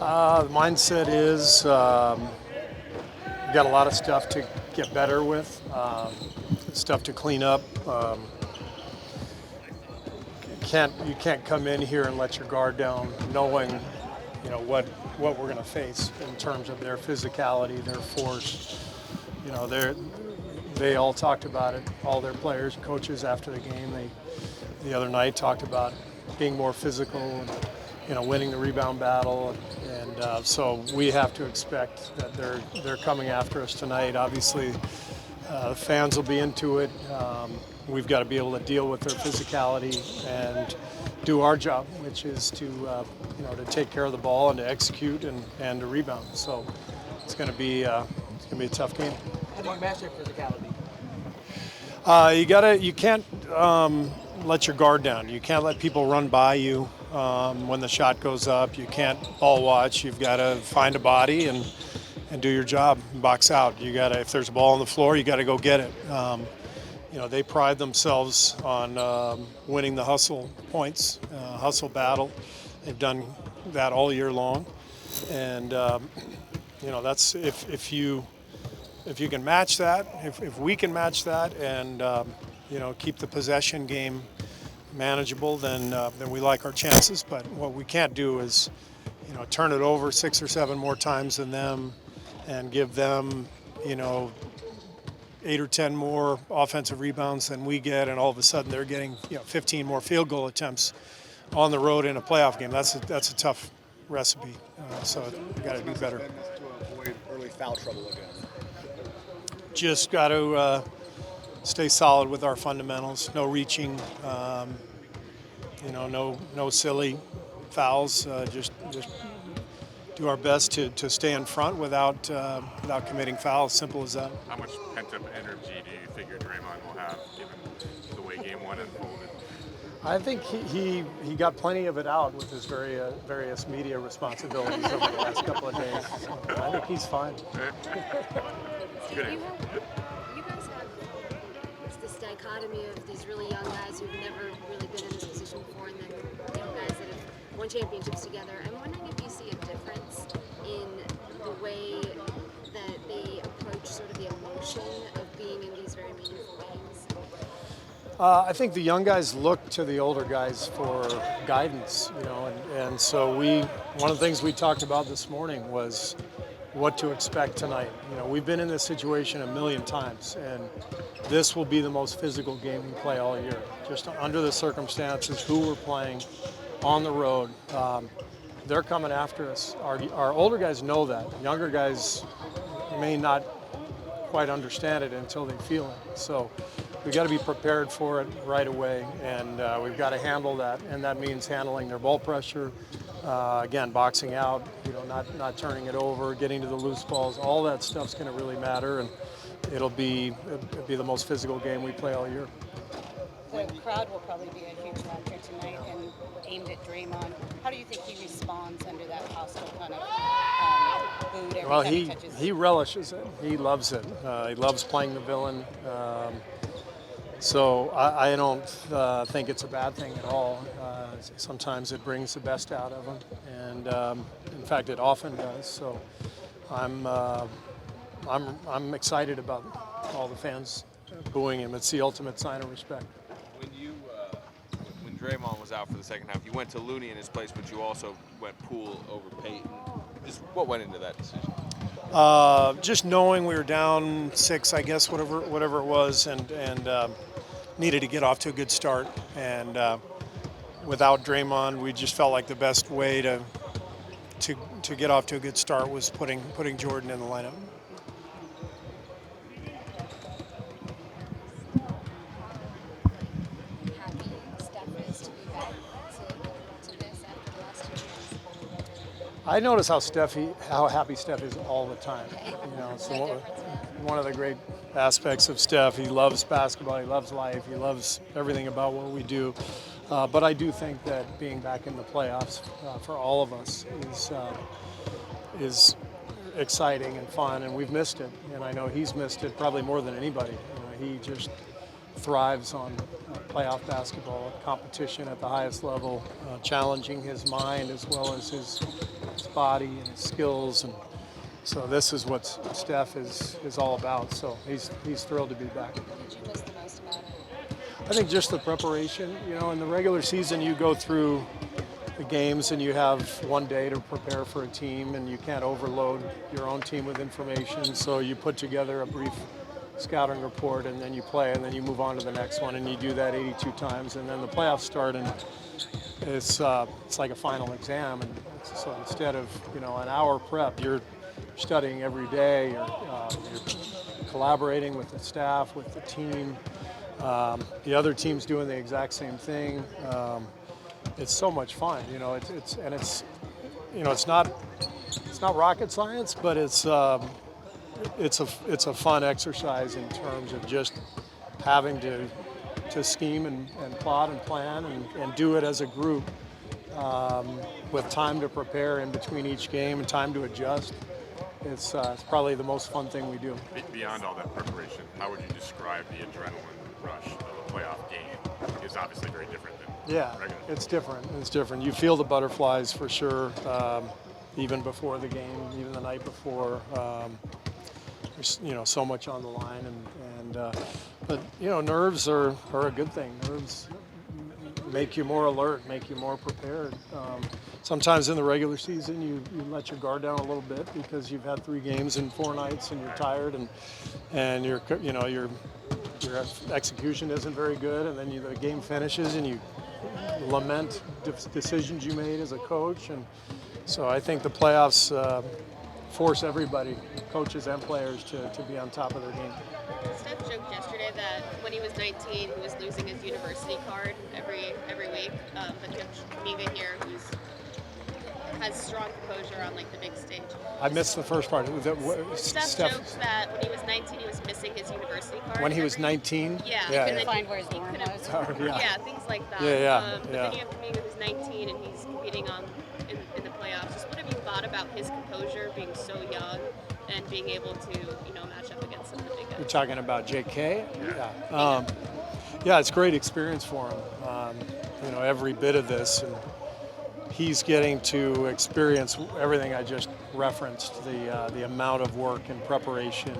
The mindset is we've got a lot of stuff to get better with, stuff to clean up. You can't come in here and let your guard down, knowing what we're going to face in terms of their physicality, their force. They all talked about it. All their players, coaches after the game, the other night talked about being more physical and winning the rebound battle. And so we have to expect that they're coming after us tonight. Obviously, the fans will be into it. We've got to be able to deal with their physicality and do our job, which is to take care of the ball and to execute and to rebound. So it's going to be a tough game. How do you match their physicality? You can't let your guard down. You can't let people run by you when the shot goes up. You can't ball watch. You've got to find a body and do your job, box out. If there's a ball on the floor, you got to go get it. They pride themselves on winning the hustle points, hustle battle. They've done that all year long, and that's if you can match that, if we can match that, and keep the possession game manageable, then we like our chances. But what we can't do is turn it over 6 or 7 more times than them, and give them 8 or 10 more offensive rebounds than we get, and all of a sudden they're getting 15 more field goal attempts on the road in a playoff game. That's a tough recipe. So we got to do better. To avoid early foul trouble again. Just got to stay solid with our fundamentals. No reaching. No silly fouls. Just do our best to stay in front without committing fouls. Simple as that. How much pent-up energy do you figure Draymond will have, given the way Game 1 unfolded? I think he got plenty of it out with his various media responsibilities over the last couple of days. So I think he's fine. Good. You guys have this dichotomy of these really young guys who've never really been in this position before, and then young guys that have won championships together. I'm wondering if you see a difference in the way that they approach sort of the emotion of being in these very meaningful games. I think the young guys look to the older guys for guidance, and so one of the things we talked about this morning was what to expect tonight. We've been in this situation a million times, and this will be the most physical game we play all year. Just under the circumstances, who we're playing on the road, they're coming after us. Our older guys know that. Younger guys may not quite understand it until they feel it. So we've got to be prepared for it right away, and we've got to handle that, and that means handling their ball pressure, again, boxing out, not turning it over, getting to the loose balls. All that stuff's going to really matter, and it'll be the most physical game we play all year. The crowd will probably be a huge factor tonight and aimed at Draymond. How do you think he responds under that hostile kind of mood every time he touches he relishes it. He loves it. He loves playing the villain. So I don't think it's a bad thing at all. Sometimes it brings the best out of him, and in fact, it often does. So I'm excited about all the fans booing him. It's the ultimate sign of respect. When Draymond was out for the second half, you went to Looney in his place, but you also went Poole over Payton. Just what went into that decision? Just knowing we were down 6, I guess, whatever it was, and needed to get off to a good start. And without Draymond, we just felt like the best way to get off to a good start was putting Jordan in the lineup. I notice how happy Steph is all the time. It's one of the great aspects of Steph. He loves basketball. He loves life. He loves everything about what we do. But I do think that being back in the playoffs for all of us is exciting and fun, and we've missed it. And I know he's missed it probably more than anybody. He just thrives on playoff basketball, competition at the highest level, challenging his mind as well as his body and his skills. And so this is what Steph is all about. So he's thrilled to be back. What did you miss the most about it? I think just the preparation. You know, in the regular season, you go through the games and you have one day to prepare for a team, and you can't overload your own team with information. So you put together a brief scouting report, and then you play, and then you move on to the next one, and you do that 82 times, and then the playoffs start, and it's like a final exam. And so instead of an hour prep, you're studying every day. You're collaborating with the staff, with the team. The other team's doing the exact same thing. It's so much fun, it's not rocket science, but it's a fun exercise in terms of just having to scheme and plot and plan and do it as a group, with time to prepare in between each game and time to adjust. It's probably the most fun thing we do. Beyond all that preparation, how would you describe the adrenaline rush of a playoff game? It's obviously very different than regular. It's different. It's different. You feel the butterflies for sure, even before the game, even the night before. There's so much on the line, but nerves are a good thing. Nerves make you more alert, make you more prepared. Sometimes in the regular season, you let your guard down a little bit because you've had 3 games in 4 nights and you're tired, and your execution isn't very good, and then the game finishes and you lament decisions you made as a coach. And so I think the playoffs force everybody, coaches and players, to be on top of their game. Steph joked yesterday that when he was 19, he was losing his university card every week. But you have Minga here, has strong composure on the big stage. I missed the first part. Steph jokes that when he was 19, he was missing his university card. When he was 19? Yeah. He couldn't find where his dorm was. Yeah, things like that. But then you have Minga, who's 19, and he's competing in the playoffs. Just what have you thought about his composure, being so young, and being able to match up against some of the big guys? You're talking about JK? Yeah. It's a great experience for him. Every bit of this, and he's getting to experience everything I just referenced, the amount of work and preparation,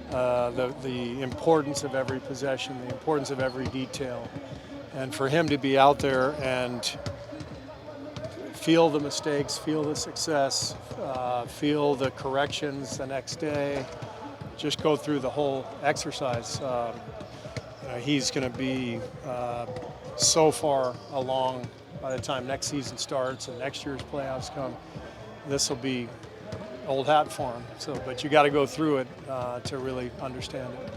the importance of every possession, the importance of every detail. And for him to be out there and feel the mistakes, feel the success, feel the corrections the next day, just go through the whole exercise. He's going to be so far along by the time next season starts and next year's playoffs come. This will be old hat for him. But you got to go through it to really understand it.